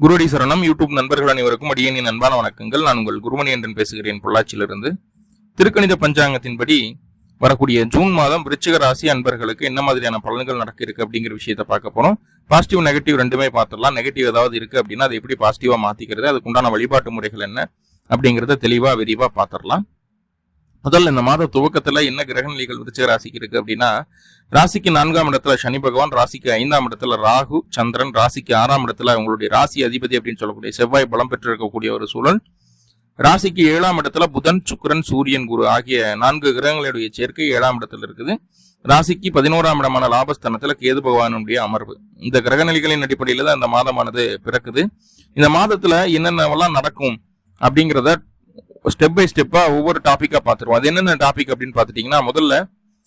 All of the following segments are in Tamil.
குருடி சரணம் யூடியூப் நண்பர்கள் அனைவருக்கும் அடியேனின் அன்பான வணக்கங்கள். நான் உங்கள் குருமணி என்றன் பேசுகிறேன், பொள்ளாச்சியிலிருந்து. திருக்கணித பஞ்சாங்கத்தின்படி வரக்கூடிய ஜூன் மாதம் விருச்சிக ராசி அன்பர்களுக்கு என்ன மாதிரியான பலன்கள் நடக்க இருக்கு அப்படிங்கிற விஷயத்தை பார்க்க போறோம். பாசிட்டிவ் நெகட்டிவ் ரெண்டுமே பார்த்துடலாம். நெகட்டிவ் ஏதாவது இருக்கு அப்படின்னா அதை எப்படி பாசிட்டிவா மாத்திக்கிறது, அதுக்குண்டான வழிபாட்டு முறைகள் என்ன அப்படிங்கிறத தெளிவா விரிவா பார்த்துடலாம். முதல்ல இந்த மாத துவக்கத்துல என்ன கிரகநிலைகள் விருச்சிக ராசிக்கு இருக்கு அப்படின்னா, ராசிக்கு 4ஆம் இடத்துல சனி பகவான், ராசிக்கு 5ஆம் இடத்துல ராகு சந்திரன், ராசிக்கு 6ஆம் இடத்துல உங்களுடைய ராசி அதிபதி அப்படின்னு சொல்லக்கூடிய செவ்வாய் பலம் பெற்று இருக்கக்கூடிய ஒரு சூழல். ராசிக்கு 7ஆம் இடத்துல புதன், சுக்கிரன், சூரியன், குரு ஆகிய 4 கிரகங்களுடைய சேர்க்கை 7ஆம் இடத்துல இருக்குது. ராசிக்கு 11ஆம் இடமான லாபஸ்தானத்துல கேது பகவானுடைய அமர்வு. இந்த கிரகநிலைகளின் அடிப்படையில தான் இந்த மாதமானது பிறக்குது. இந்த மாதத்துல என்னென்னவெல்லாம் நடக்கும் அப்படிங்கிறத ஸ்டெப் பை ஸ்டெப்பா ஒவ்வொரு டாபிக்கா பார்த்துருவோம். அது என்னென்ன டாபிக் அப்படின்னு பார்த்துட்டீங்கன்னா, முதல்ல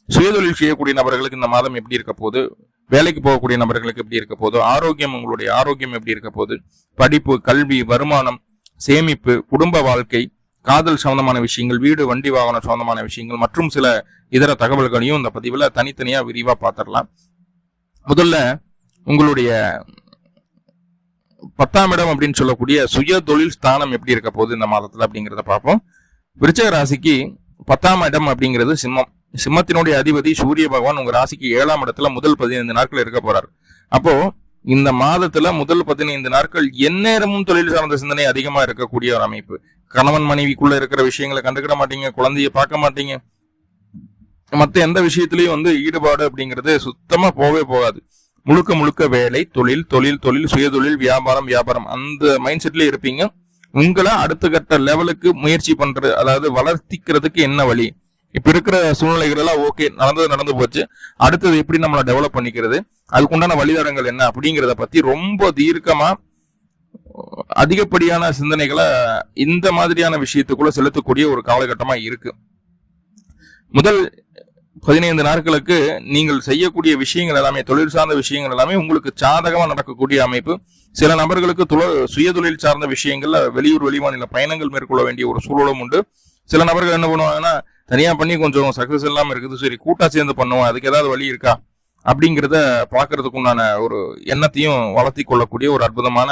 சுயதொழில் செய்யக்கூடிய நபர்களுக்கு இந்த மாதம் எப்படி இருக்க போகுது, வேலைக்கு போகக்கூடிய நபர்களுக்கு எப்படி இருக்க போகுது, ஆரோக்கியம், உங்களுடைய ஆரோக்கியம் எப்படி இருக்க போகுது, படிப்பு, கல்வி, வருமானம், சேமிப்பு, குடும்ப வாழ்க்கை, காதல் சம்பந்தமான விஷயங்கள், வீடு, வண்டி, வாகனம் சம்பந்தமான விஷயங்கள் மற்றும் சில இதர தகவல்களையும் இந்த பதிவுல தனித்தனியா விரிவா பார்த்துடலாம். முதல்ல உங்களுடைய 10ஆம் இடம் அப்படின்னு சொல்லக்கூடிய சுய தொழில் ஸ்தானம் எப்படி இருக்க போகுது இந்த மாதத்துல அப்படிங்கிறத பார்ப்போம். விருச்சிக ராசிக்கு 10ஆம் இடம் அப்படிங்கிறது சிம்மம். சிம்மத்தினுடைய அதிபதி சூரிய பகவான் உங்க ராசிக்கு 7ஆம் இடத்துல முதல் 15 நாட்கள் இருக்க போறாரு. அப்போ இந்த மாதத்துல முதல் 15 நாட்கள் எந்நேரமும் தொழில் சார்ந்த சிந்தனை அதிகமா இருக்கக்கூடிய ஒரு அமைப்பு. கணவன் மனைவிக்குள்ள இருக்கிற விஷயங்களை கண்டுக்கிட மாட்டீங்க, குழந்தைய பார்க்க மாட்டீங்க, மத்த எந்த விஷயத்திலயும் ஈடுபாடு அப்படிங்கிறது சுத்தமா போகவே போகாது. முழுக்க முழுக்க வேலை, தொழில், தொழில், தொழில், சுயதொழில், வியாபாரம், வியாபாரம், அந்த மைண்ட் செட்ல இருப்பீங்க. உங்களை அடுத்த கட்ட லெவலுக்கு முயற்சி பண்றது, அதாவது வளர்த்திக்கிறதுக்கு என்ன வழி, இப்ப இருக்கிற சூழ்நிலைகள் எல்லாம் ஓகே, நடந்து போச்சு, அடுத்தது எப்படி நம்மளை டெவலப் பண்ணிக்கிறது, அதுக்குண்டான வழிதடங்கள் என்ன அப்படிங்கிறத பத்தி ரொம்ப தீர்க்கமா அதிகப்படியான சிந்தனைகளை இந்த மாதிரியான விஷயத்துக்குள்ள செலுத்தக்கூடிய ஒரு காலகட்டமா இருக்கு. முதல் 15 நாட்களுக்கு நீங்கள் செய்யக்கூடிய விஷயங்கள் எல்லாமே, தொழில் சார்ந்த விஷயங்கள் எல்லாமே உங்களுக்கு சாதகமா நடக்கக்கூடிய அமைப்பு. சில நபர்களுக்கு சுயதொழில் சார்ந்த விஷயங்கள்ல வெளியூர் வெளிமாநில பயணங்கள் மேற்கொள்ள வேண்டிய ஒரு சூழலும் உண்டு. சில நபர்கள் என்ன பண்ணுவாங்கன்னா, தனியா பண்ணி கொஞ்சம் சக்சஸ் இல்லாம இருக்குது, சரி கூட்டா சேர்ந்து பண்ணுவோம், அதுக்கு ஏதாவது வழி இருக்கா அப்படிங்கிறத பாக்குறதுக்கு உண்டான ஒரு எண்ணத்தையும் வளர்த்தி கொள்ளக்கூடிய ஒரு அற்புதமான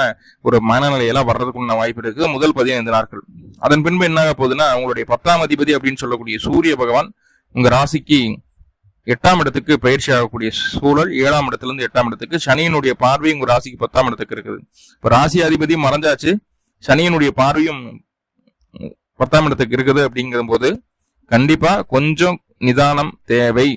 ஒரு மனநிலையெல்லாம் வர்றதுக்கு உண்டான வாய்ப்பு இருக்கு முதல் 15 நாட்கள். அதன் பின்பு என்ன ஆக போகுதுன்னா, உங்களுடைய 10ஆம் அதிபதி அப்படின்னு சொல்லக்கூடிய சூரிய பகவான் உங்க ராசிக்கு 8ஆம் இடத்துக்கு பயிற்சி ஆகக்கூடிய சூழல். 7ஆம் இடத்துல இருந்து 8ஆம் இடத்துக்கு சனியினுடைய பார்வை உங்க ராசிக்கு 10ஆம் இடத்துக்கு இருக்குது. இப்ப ராசி அதிபதி மறைஞ்சாச்சு, சனியினுடைய பார்வையும் 10ஆம் இடத்துக்கு இருக்குது. அப்படிங்கிற போது கண்டிப்பா கொஞ்சம் நிதானம் தேவை.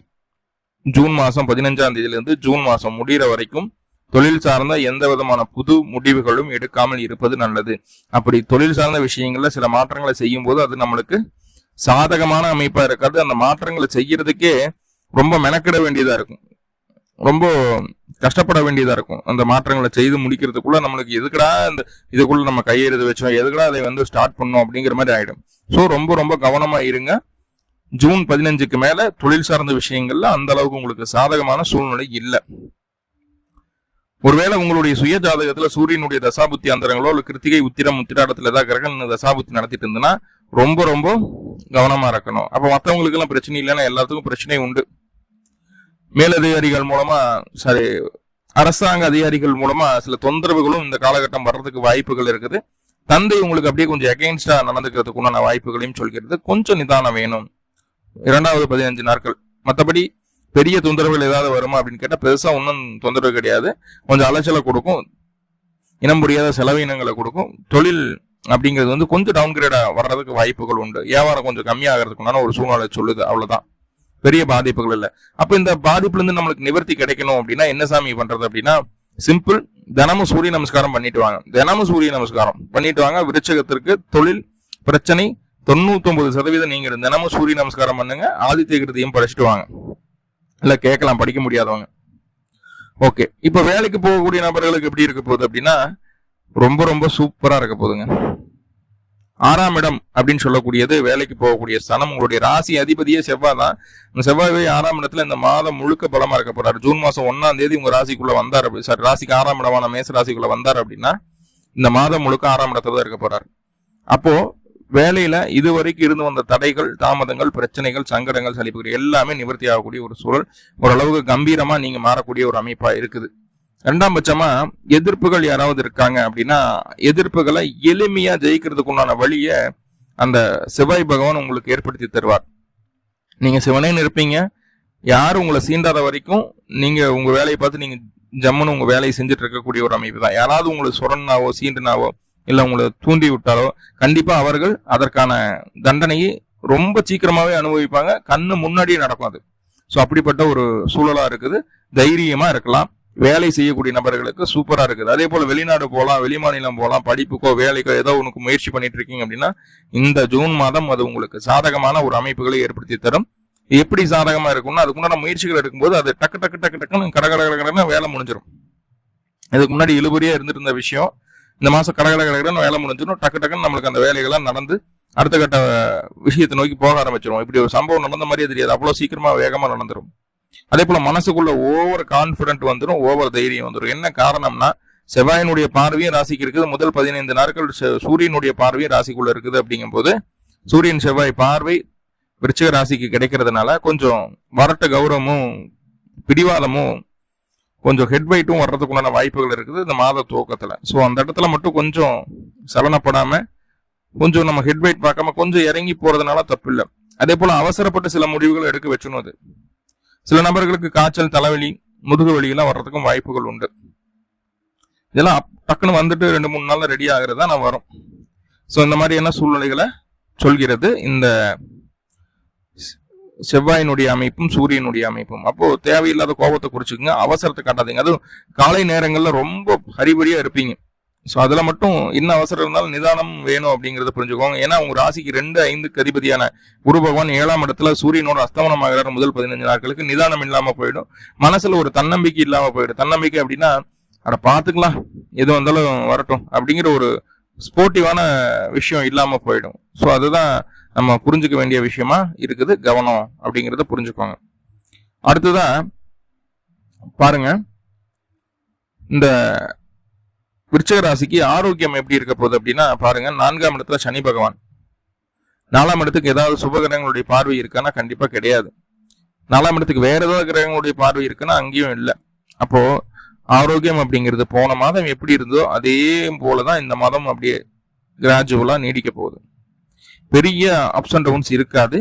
ஜூன் மாசம் 15ஆம் தேதியிலிருந்து ஜூன் மாசம் முடிகிற வரைக்கும் தொழில் சார்ந்த எந்த விதமான புது முடிவுகளும் எடுக்காமல் இருப்பது நல்லது. அப்படி தொழில் சார்ந்த விஷயங்கள்ல சில மாற்றங்களை செய்யும் போது அது நம்மளுக்கு சாதகமான அமைப்பா இருக்காது. அந்த மாற்றங்களை செய்யறதுக்கே ரொம்ப மெனக்கிட வேண்டியதா இருக்கும், ரொம்ப கஷ்டப்பட வேண்டியதா இருக்கும். அந்த மாற்றங்களை செய்து முடிக்கிறதுக்குள்ள நம்மளுக்கு எதுக்கடா இந்த இதுக்குள்ள நம்ம கையெழுத்து வச்சோம், எதுக்கடா அதை ஸ்டார்ட் பண்ணோம் அப்படிங்கிற மாதிரி ஆயிடும். ஸோ ரொம்ப ரொம்ப கவனமா இருங்க. ஜூன் 15க்கு மேல தொழில் சார்ந்த விஷயங்கள்ல அந்த அளவுக்கு உங்களுக்கு சாதகமான சூழ்நிலை இல்லை. ஒருவேளை உங்களுடைய சுய ஜாதகத்துல சூரியனுடைய தசாபுத்தி அந்தரங்களோ இல்ல கிருத்திகை, உத்திரம், உத்திராடத்துல ஏதாவது கிரகண தசாபுத்தி நடத்திட்டு இருந்ததுன்னா ரொம்ப ரொம்ப கவனமா இருக்கணும். அப்ப மற்றவங்களுக்கு எல்லாம் பிரச்சனை இல்லைன்னா எல்லாத்துக்கும் பிரச்சனை உண்டு. மேலதிகாரிகள் மூலமா, சரி அரசாங்க அதிகாரிகள் மூலமா சில தொந்தரவுகளும் இந்த காலகட்டம் வர்றதுக்கு வாய்ப்புகள் இருக்குது. தந்தை உங்களுக்கு அப்படியே கொஞ்சம் அகெயின்ஸ்டா நடந்துக்கிறதுக்கு உண்டான வாய்ப்புகளையும் சொல்கிறது. கொஞ்சம் நிதானம் வேணும் 2வது 15 நாட்கள். மற்றபடி பெரிய தொந்தரவுகள் ஏதாவது வருமா அப்படின்னு கேட்டா பெருசா ஒன்றும் தொந்தரவு கிடையாது. கொஞ்சம் அலைச்சலை கொடுக்கும், இனம் புரியாத செலவினங்களை கொடுக்கும். தொழில் அப்படிங்கிறது கொஞ்சம் டவுன்கிரேடா வர்றதுக்கு வாய்ப்புகள் உண்டு. வியாபாரம் கொஞ்சம் கம்மியாகிறதுக்குண்டான ஒரு சூழ்நிலை சொல்லுது, அவ்வளவுதான், பெரிய பாதிப்புகள் இல்லை. அப்ப இந்த பாதிப்புல இருந்து நம்மளுக்கு நிவர்த்தி கிடைக்கணும் அப்படின்னா என்ன சாமி பண்றது அப்படின்னா, சிம்பிள், தினமும் சூரிய நமஸ்காரம் பண்ணிட்டு வாங்க. தினமும் சூரிய நமஸ்காரம் பண்ணிட்டு வாங்க. விருச்சிகத்திற்கு தொழில் பிரச்சனை 99% நீங்க தினமும் சூரிய நமஸ்காரம் பண்ணுங்க. ஆதித்ய கிருதியும் படிச்சுட்டு வாங்க. இல்ல கேட்கலாம், படிக்க முடியாதவங்க. ஓகே, இப்ப வேலைக்கு போகக்கூடிய நபர்களுக்கு எப்படி இருக்க போகுது அப்படின்னா ரொம்ப ரொம்ப சூப்பரா இருக்க போகுதுங்க. 6ஆம் இடம் அப்படின்னு சொல்லக்கூடியது வேலைக்கு போகக்கூடிய ஸ்தானம். உங்களுடைய ராசி அதிபதியே செவ்வாய் தான். இந்த செவ்வாய் 6ஆம் இடத்துல இந்த மாதம் முழுக்க பலமா இருக்க போறாரு. ஜூன் மாசம் 1ஆம் தேதி உங்க ராசிக்குள்ள வந்தார், ராசிக்கு 6ஆம் இடமான மேச ராசிக்குள்ள வந்தார் அப்படின்னா இந்த மாதம் முழுக்க 6ஆம் இடத்துல தான் இருக்க போறாரு. அப்போ வேலையில இதுவரைக்கும் இருந்து வந்த தடைகள், தாமதங்கள், பிரச்சனைகள், சங்கடங்கள், சலிப்புகள் எல்லாமே நிவர்த்தி ஆகக்கூடிய ஒரு சூழல். ஓரளவுக்கு கம்பீரமா நீங்க மாறக்கூடிய ஒரு அமைப்பா இருக்குது. ரெண்டாம் பட்சமா எதிர்ப்புகள் யாராவது இருக்காங்க அப்படின்னா எதிர்ப்புகளை எளிமையா ஜெயிக்கிறதுக்கு உண்டான வழியை அந்த செவ்வாய் பகவான் உங்களுக்கு ஏற்படுத்தி தருவார். நீங்க சிவனேன்னு இருப்பீங்க, யாரும் உங்களை சீண்டாத வரைக்கும் நீங்க உங்க வேலையை பார்த்து நீங்க ஜம்முன்னு உங்க வேலையை செஞ்சுட்டு இருக்கக்கூடிய ஒரு அமைப்பு தான். யாராவது உங்களுக்கு சொரனாவோ சீண்டுனாவோ இல்ல உங்களை தூண்டி விட்டாலோ கண்டிப்பா அவர்கள் அதற்கான தண்டனையை ரொம்ப சீக்கிரமாவே அனுபவிப்பாங்க, கண்ணு முன்னாடியே நடக்கும் அது. ஸோ அப்படிப்பட்ட ஒரு சூழலா இருக்குது. தைரியமா இருக்கலாம். வேலை செய்யக்கூடிய நபர்களுக்கு சூப்பரா இருக்குது. அதே போல வெளிநாடு போகலாம், வெளிமாநிலம் போகலாம், படிப்புக்கோ வேலைக்கோ ஏதோ உனக்கு முயற்சி பண்ணிட்டு இருக்கீங்க அப்படின்னா இந்த ஜூன் மாதம் அது உங்களுக்கு சாதகமான ஒரு அமைப்புகளை ஏற்படுத்தி தரும். எப்படி சாதகமா இருக்கும்னா அதுக்குண்டான முயற்சிகள் எடுக்கும்போது அது டக்கு டக்கு டக்கு டக்குன்னு கடகடன்னு வேலை முடிஞ்சிடும். இதுக்கு முன்னாடி இழுபறியா இருந்துட்டு இருந்த விஷயம் இந்த மாசம் கடகடன்னு வேலை முடிஞ்சிடும். டக்கு டக்குன்னு நம்மளுக்கு அந்த வேலைகள்லாம் நடந்து அடுத்த கட்ட விஷயத்தை நோக்கி போக ஆரம்பிச்சிடும். இப்படி ஒரு சம்பவம் நடந்த மாதிரியே தெரியாது, அவ்வளவு சீக்கிரமா வேகமா நடந்துடும். அதே போல மனசுக்குள்ள ஓவர் கான்பிடன்ட் வந்துடும், ஓவர் தைரியம் வந்துடும். என்ன காரணம்னா செவ்வாயினுடைய பார்வையும் ராசிக்கு இருக்குது. முதல் 15 நாட்கள் சூரியனுடைய பார்வையும் ராசிக்குள்ள இருக்குது. அப்படிங்கும் போது சூரியன் செவ்வாய் பார்வை விருச்சிக ராசிக்கு கிடைக்கிறதுனால கொஞ்சம் வரட்டு கௌரவமும் பிடிவாதமும் கொஞ்சம் ஹெட் வெயிட்டும் வர்றதுக்குண்டான வாய்ப்புகள் இருக்குது இந்த மாத துவக்கத்துல. ஸோ அந்த இடத்துல மட்டும் கொஞ்சம் சலனப்படாம கொஞ்சம் நம்ம ஹெட் வெயிட் பார்க்காம கொஞ்சம் இறங்கி போறதுனால தப்பு இல்லை. அதே போல அவசரப்பட்டு சில முடிவுகளை எடுக்க வச்சணும். அது சில நபர்களுக்கு காய்ச்சல், தலைவலி, முதுகு வலி எல்லாம் வர்றதுக்கும் வாய்ப்புகள் உண்டு. இதெல்லாம் டக்குன்னு வந்துட்டு 2-3 நாள்ல ரெடி ஆகுறதா நான் வரும். ஸோ இந்த மாதிரியான சூழ்நிலைகளை சொல்கிறது இந்த செவ்வாயினுடைய அமைப்பும் சூரியனுடைய அமைப்பும். அப்போ தேவையில்லாத கோபத்தை குறிச்சுக்குங்க, அவசரத்தை காட்டாதீங்க. அதுவும் காலை நேரங்கள்ல ரொம்ப ஹரிபரியா இருப்பீங்க. ஸோ அதுல மட்டும் இன்னும் அவசரம் இருந்தாலும் நிதானம் வேணும் அப்படிங்கறத புரிஞ்சுக்கோங்க. ஏன்னா உங்க ராசிக்கு 2-5க்கு அதிபதியான குரு பகவான் 7ஆம் இடத்துல சூரியனோட அஸ்தமனம் ஆகிறார். முதல் 15 நாட்களுக்கு நிதானம் இல்லாம போயிடும், மனசுல ஒரு தன்னம்பிக்கை இல்லாம போயிடும். தன்னம்பிக்கை அப்படின்னா அட பாத்துக்கலாம் எது வந்தாலும் வரட்டும் அப்படிங்கிற ஒரு ஸ்போர்ட்டிவான விஷயம் இல்லாம போயிடும். ஸோ அதுதான் நம்ம புரிஞ்சுக்க வேண்டிய விஷயமா இருக்குது. கவனம் அப்படிங்கறத புரிஞ்சுக்கோங்க. அடுத்ததான் பாருங்க, இந்த விருச்சிக ராசிக்கு ஆரோக்கியம் எப்படி இருக்க போகுது அப்படின்னா பாருங்க, 4ஆம் இடத்துல சனி பகவான். 4ஆம் இடத்துக்கு ஏதாவது சுப கிரகங்களுடைய பார்வை இருக்கான்னா கண்டிப்பா கிடையாது. 4ஆம் இடத்துக்கு வேற ஏதாவது கிரகங்களுடைய பார்வை இருக்குன்னா அங்கேயும் இல்லை. அப்போ ஆரோக்கியம் அப்படிங்கிறது போன மாதம் எப்படி இருந்தோ அதே போலதான் இந்த மாதம் அப்படியே கிராஜுவலா நீடிக்க போகுது. பெரிய அப்ஸ் அண்ட் டவுன்ஸ் இருக்காது,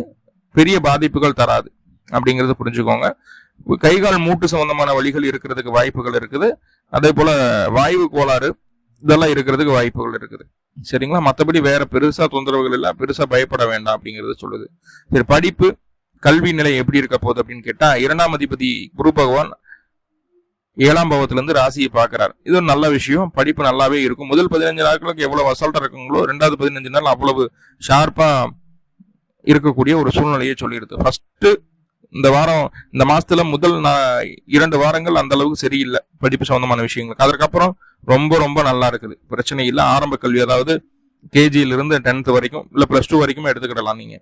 பெரிய பாதிப்புகள் தராது அப்படிங்கறத புரிஞ்சுக்கோங்க. கைகால் மூட்டு சம்பந்தமான வழிகள் இருக்கிறதுக்கு வாய்ப்புகள் இருக்குது. அதே போல வாயு கோளாறு இதெல்லாம் இருக்கிறதுக்கு வாய்ப்புகள் இருக்குது. சரிங்களா? மற்றபடி வேற பெருசா தொந்தரவுகள் இல்லை, பெருசா பயப்பட வேண்டாம் அப்படிங்கறது சொல்லுது. சரி, படிப்பு கல்வி நிலை எப்படி இருக்க போகுது அப்படின்னு கேட்டா 2ஆம் அதிபதி குரு பகவான் 7ஆம் பாவத்துல இருந்து ராசியை பாக்குறாரு. இது ஒரு நல்ல விஷயம். படிப்பு நல்லாவே இருக்கும். முதல் 15 நாட்களுக்கு எவ்வளவு அசால்ட்டா இருக்குங்களோ 2வது 15 நாள் அவ்வளவு ஷார்ப்பா இருக்கக்கூடிய ஒரு சூழ்நிலையை சொல்லிடுது. ஃபர்ஸ்ட் இந்த வாரம், இந்த மாசத்துல முதல் 2 வாரங்கள் அந்த அளவுக்கு சரியில்லை படிப்பு சம்பந்தமான விஷயங்களுக்கு. அதற்கப்புறம் ரொம்ப ரொம்ப நல்லா இருக்குது, பிரச்சனை இல்லை. ஆரம்ப கல்வி, அதாவது கேஜியில இருந்து 10th வரைக்கும் இல்ல +2 வரைக்குமே எடுத்துக்கிடலாம் நீங்க.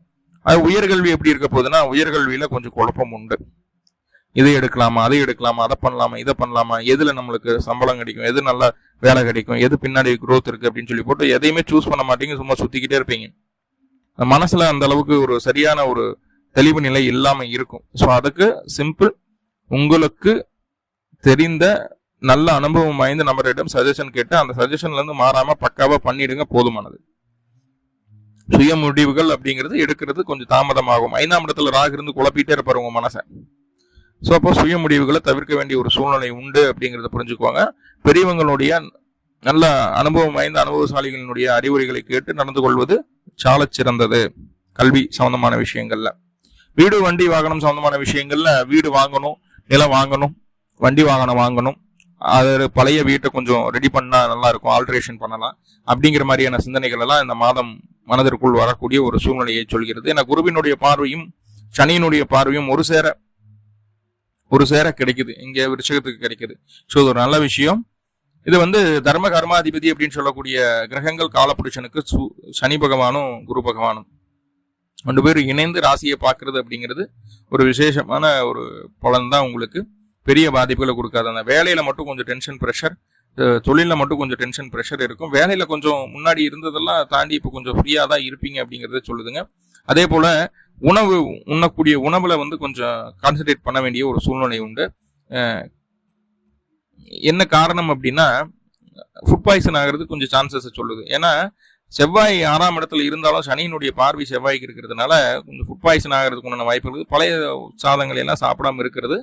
அது உயர்கல்வி எப்படி இருக்க போகுதுன்னா உயர்கல்வியில கொஞ்சம் குழப்பம் உண்டு. இதை எடுக்கலாமா, அதை எடுக்கலாமா, அதை பண்ணலாமா, இதை பண்ணலாமா, எதுல நம்மளுக்கு சம்பளம் கிடைக்கும், எது நல்லா வேலை கிடைக்கும், எது பின்னாடி growth இருக்கு அப்படின்னு சொல்லி போட்டு எதையுமே சூஸ் பண்ண மாட்டீங்க, சும்மா சுத்திக்கிட்டே இருப்பீங்க. மனசுல அந்த அளவுக்கு ஒரு சரியான ஒரு தெளிவு நிலை இல்லாம இருக்கும். ஸோ அதுக்கு சிம்பிள், உங்களுக்கு தெரிந்த நல்ல அனுபவம் வாய்ந்த நபரிடம் சஜஷன் கேட்டு அந்த சஜஷன்ல இருந்து மாறாம பக்காவா பண்ணிடுங்க, போதுமானது. சுய முடிவுகள் அப்படிங்கிறது எடுக்கிறது கொஞ்சம் தாமதமாகும். 5ஆம் இடத்துல ராகு இருந்து குழப்பிட்டே இருப்பாரு உங்க மனசை. ஸோ அப்போ சுய முடிவுகளை தவிர்க்க வேண்டிய ஒரு சூழ்நிலை உண்டு அப்படிங்கிறத புரிஞ்சுக்குவாங்க. பெரியவங்களுடைய நல்ல அனுபவம் வாய்ந்த அனுபவசாலிகளினுடைய அறிவுரைகளை கேட்டு நடந்து கொள்வது சால சிறந்தது. கல்வி சம்பந்தமான விஷயங்கள்ல, வீடு வண்டி வாகனம் சம்பந்தமான விஷயங்கள்ல, வீடு வாங்கணும், நிலம் வாங்கணும், வண்டி வாகனம் வாங்கணும், அது பழைய வீட்டை கொஞ்சம் ரெடி பண்ணா நல்லா இருக்கும், ஆல்ட்ரேஷன் பண்ணலாம் அப்படிங்கிற மாதிரியான சிந்தனைகள் எல்லாம் இந்த மாதம் மனதிற்குள் வரக்கூடிய ஒரு சூழ்நிலையை சொல்கிறது. ஏன்னா குருவினுடைய பார்வையும் சனியினுடைய பார்வையும் ஒரு சேர கிடைக்குது, இங்க விருச்சிகத்துக்கு கிடைக்குது. ஸோ இது ஒரு நல்ல விஷயம். இது தர்ம கர்மாதிபதி அப்படின்னு சொல்லக்கூடிய கிரகங்கள் காலபுருஷனுக்கு சனி பகவானும் குரு பகவானும் 2 பேரும் இணைந்து ராசியை பார்க்கறது அப்படிங்கிறது ஒரு விசேஷமான ஒரு பலன் தான். உங்களுக்கு பெரிய பாதிப்புகளை கொடுக்காது. அந்த வேலையில மட்டும் கொஞ்சம் டென்ஷன் ப்ரெஷர், தொழில மட்டும் கொஞ்சம் டென்ஷன் ப்ரெஷர் இருக்கும். வேலையில கொஞ்சம் முன்னாடி இருந்ததெல்லாம் தாண்டி இப்போ கொஞ்சம் ஃப்ரீயா தான் இருப்பீங்க அப்படிங்கறத சொல்லுதுங்க. அதே போல உணவு உண்ணக்கூடிய உணவுல கொஞ்சம் கான்சென்ட்ரேட் பண்ண வேண்டிய ஒரு சூழ்நிலை உண்டு. என்ன காரணம் அப்படின்னா ஃபுட் பாய்சன் ஆகிறது கொஞ்சம் சான்சஸ் சொல்லுது. ஏன்னா செவ்வாய் 6ஆம் இடத்துல இருந்தாலும் சனியினுடைய பார்வை செவ்வாய்க்கு இருக்கிறதுனால கொஞ்சம் ஃபுட் பாய்சன் ஆகிறதுக்கு உண்டான வாய்ப்பு இருக்குது. பழைய சாதங்களை எல்லாம் சாப்பிடாம இருக்கிறது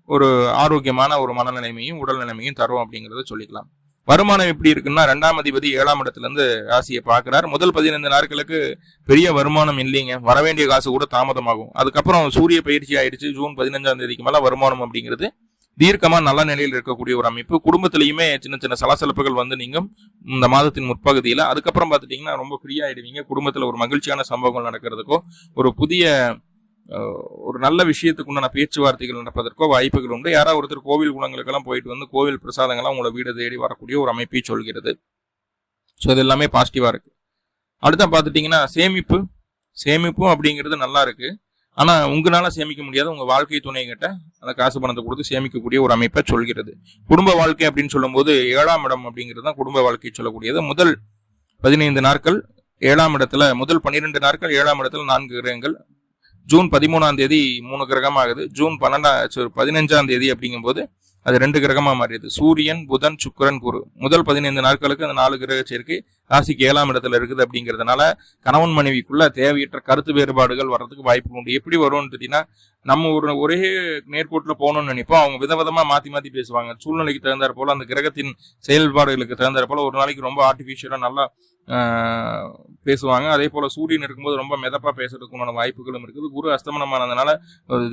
ஒரு ஆரோக்கியமான ஒரு மனநிலைமையும் உடல் நிலைமையும் தரும் அப்படிங்கிறத சொல்லிக்கலாம். வருமானம் எப்படி இருக்குன்னா 2ஆம் அதிபதி 7ஆம் இடத்துல இருந்து ராசியை பார்க்கிறார். முதல் 15 நாட்களுக்கு பெரிய வருமானம் இல்லைங்க, வரவேண்டிய காசு கூட தாமதமாகும். அதுக்கப்புறம் சூரிய பயிற்சி ஆயிடுச்சு. ஜூன் 15ஆம் தேதிக்கு மேல வருமானம் அப்படிங்கிறது தீர்க்கமா நல்ல நிலையில் இருக்கக்கூடிய ஒரு அமைப்பு. குடும்பத்திலையுமே சின்ன சின்ன சலசலப்புகள் வந்து நீங்க இந்த மாதத்தின் முற்பகுதியில, அதுக்கப்புறம் பார்த்துட்டீங்கன்னா ரொம்ப ஃப்ரீ ஆயிடுவீங்க. குடும்பத்துல ஒரு மகிழ்ச்சியான சம்பவங்கள் நடக்கிறதுக்கோ ஒரு புதிய ஒரு நல்ல விஷயத்துக்கு உண்டான பேச்சுவார்த்தைகள் நடப்பதற்கோ வாய்ப்புகள் உண்டு. யாராவது ஒருத்தர் கோவில் குளங்களுக்கெல்லாம் போயிட்டு வந்து கோவில் பிரசாதங்கள்லாம் உங்களை வீடு தேடி வரக்கூடிய ஒரு அமைப்பை சொல்கிறது. ஸோ இது எல்லாமே பாசிட்டிவா இருக்கு. அடுத்த பார்த்துட்டீங்கன்னா சேமிப்பும் அப்படிங்கிறது நல்லா இருக்கு. ஆனா உங்களால சேமிக்க முடியாத உங்க வாழ்க்கை துணை கிட்ட அந்த காசு பணத்தை கொடுத்து சேமிக்கக்கூடிய ஒரு அமைப்பை சொல்கிறது. குடும்ப வாழ்க்கை அப்படின்னு சொல்லும் போது 7ஆம் இடம் அப்படிங்கிறது தான் குடும்ப வாழ்க்கை சொல்லக்கூடியது. முதல் 15 நாட்கள் 7ஆம் இடத்துல, முதல் 12 நாட்கள் 7ஆம் இடத்துல 4 கிரகங்கள். ஜூன் 13ஆம் தேதி 3 கிரகம் ஆகுது. ஜூன் 15ஆம் தேதி அப்படிங்கும் போது அது 2 கிரகமா மாறியது. சூரியன், புதன், சுக்கிரன், குரு. முதல் 15 நாட்களுக்கு அந்த 4 கிரக சேர்க்கை ராசிக்கு 7ஆம் இடத்துல இருக்குது. அப்படிங்கிறதுனால கணவன் மனைவிக்குள்ள தேவையற்ற கருத்து வேறுபாடுகள் வர்றதுக்கு வாய்ப்பு உண்டு. எப்படி வரும்னு பார்த்தீங்கன்னா, நம்ம ஒரே நேர்கோட்டுல போகணும்னு நினைப்போம். அவங்க விதவிதமா மாத்தி பேசுவாங்க. சூழ்நிலைக்கு தகுந்தாற் போல, அந்த கிரகத்தின் செயல்பாடுகளுக்கு தகுந்தாற் போல ஒரு நாளைக்கு ரொம்ப ஆர்டிபிஷியலா நல்லா பேசுவாங்க. அதே போல சூரியன் இருக்கும்போது ரொம்ப மெதப்பா பேசுறதுக்குமான வாய்ப்புகளும் இருக்குது. குரு அஸ்தமனமானதுனால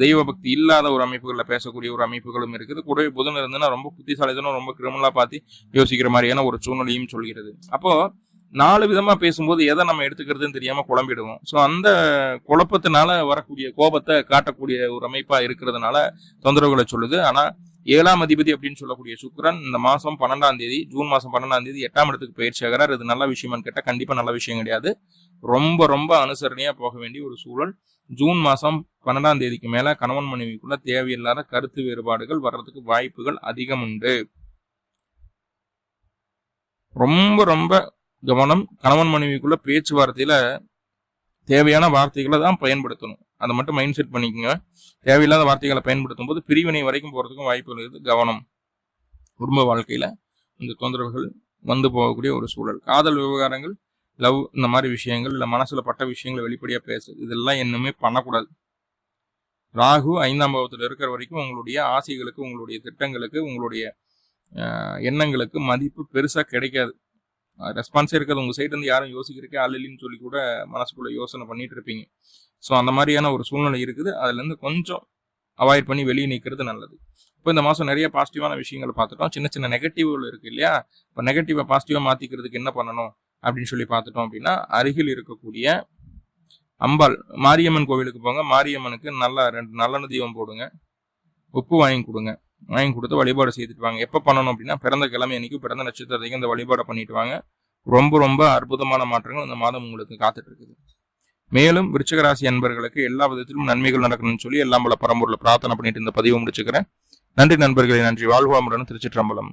தெய்வ பக்தி இல்லாத ஒரு அமைப்புகளில் பேசக்கூடிய ஒரு அமைப்புகளும் இருக்குது. கூடவே புதன் இருந்ததுன்னா ரொம்ப புத்திசாலித்தனம், ரொம்ப கிரிமினலா பார்த்து யோசிக்கிற மாதிரியான ஒரு சூழ்நிலையும் சொல்கிறது. அப்போ 4 விதமா பேசும்போது எதை நம்ம எடுத்துக்கிறதுன்னு தெரியாம குழம்பிடுவோம். ஸோ அந்த குழப்பத்தினால வரக்கூடிய கோபத்தை காட்டக்கூடிய ஒரு அமைப்பா இருக்கிறதுனால தொந்தரவுகளை சொல்லுது. ஆனா 7ஆம் அதிபதி அப்படின்னு சொல்லக்கூடிய சுக்கிரன் இந்த மாசம் 12ஆம் தேதி, ஜூன் மாசம் 12ஆம் தேதி 8ஆம் இடத்துக்கு பயிற்சி ஆகிறார். இது நல்ல விஷயமான்னு கேட்டா கண்டிப்பா நல்ல விஷயம் கிடையாது. ரொம்ப அனுசரணையா போக வேண்டிய ஒரு சூழல். ஜூன் மாசம் 12ஆம் தேதிக்கு மேல கணவன் மனைவிக்குள்ள தேவையில்லாத கருத்து வேறுபாடுகள் வர்றதுக்கு வாய்ப்புகள் அதிகம் உண்டு. ரொம்ப கவனம். கணவன் மனைவிக்குள்ள பேச்சுவார்த்தையில தேவையான வார்த்தைகளை தான் பயன்படுத்தணும். அதை மட்டும் மைண்ட் செட் பண்ணிக்கோங்க. தேவையில்லாத வார்த்தைகளை பயன்படுத்தும் போது பிரிவினை வரைக்கும் போறதுக்கும் வாய்ப்பு இருக்குது. கவனம். குடும்ப வாழ்க்கையில இந்த தொந்தரவுகள் வந்து போகக்கூடிய ஒரு சூழல். காதல் விவகாரங்கள், லவ், இந்த மாதிரி விஷயங்கள், இல்ல மனசுல பட்ட விஷயங்களை வெளிப்படையா பேசுது, இதெல்லாம் இன்னுமே பண்ணக்கூடாது. ராகு 5ஆம் பாவத்தில் இருக்கிற வரைக்கும் உங்களுடைய ஆசைகளுக்கு, உங்களுடைய திட்டங்களுக்கு, உங்களுடைய எண்ணங்களுக்கு மதிப்பு பெருசா கிடைக்காது. ரெஸ்பான்ஸே இருக்காது. உங்க சைடு இருந்து யாரும் யோசிக்கிறதுக்கே ஆள் இல்லைன்னு சொல்லி கூட மனசுக்குள்ள யோசனை பண்ணிட்டு இருப்பீங்க. ஸோ அந்த மாதிரியான ஒரு சூழ்நிலை இருக்குது. அதுல இருந்து கொஞ்சம் அவாய்ட் பண்ணி வெளியே நிற்கிறது நல்லது. இப்போ இந்த மாசம் நிறைய பாசிட்டிவான விஷயங்களை பார்த்துட்டோம். சின்ன நெகட்டிவ்கள் இருக்கு இல்லையா? இப்போ நெகட்டிவா பாசிட்டிவா மாத்திக்கிறதுக்கு என்ன பண்ணணும் அப்படின்னு சொல்லி பார்த்துட்டோம் அப்படின்னா, அருகில் இருக்கக்கூடிய அம்பாள் மாரியம்மன் கோவிலுக்கு போங்க. மாரியம்மனுக்கு நல்லா 2 நல்லெண்ணெய் தீபம் போடுங்க. உப்பு வாங்கி கொடுங்க. வாங்கி கொடுத்து வழிபாடு செய்துட்டு வாங்க. எப்போ பண்ணணும் அப்படின்னா, பிறந்த கிழமை அன்னைக்கு, பிறந்த நட்சத்திரத்தையும் இந்த வழிபாடை பண்ணிட்டு வாங்க. ரொம்ப அற்புதமான மாற்றங்கள் இந்த மாதம் உங்களுக்கு காத்துட்டு இருக்குது. மேலும் விருச்சிக ராசி அன்பர்களுக்கு எல்லா விதத்திலும் நன்மைகள் நடக்கணும்னு சொல்லி எல்லாம் பல பரம்பொருளை பிரார்த்தனை பண்ணிட்டு இந்த பதிவு முடிச்சுக்கிறேன். நன்றி நண்பர்களே, நன்றி. வாழ்வாமுடன். திருச்சிற்றம்பலம்.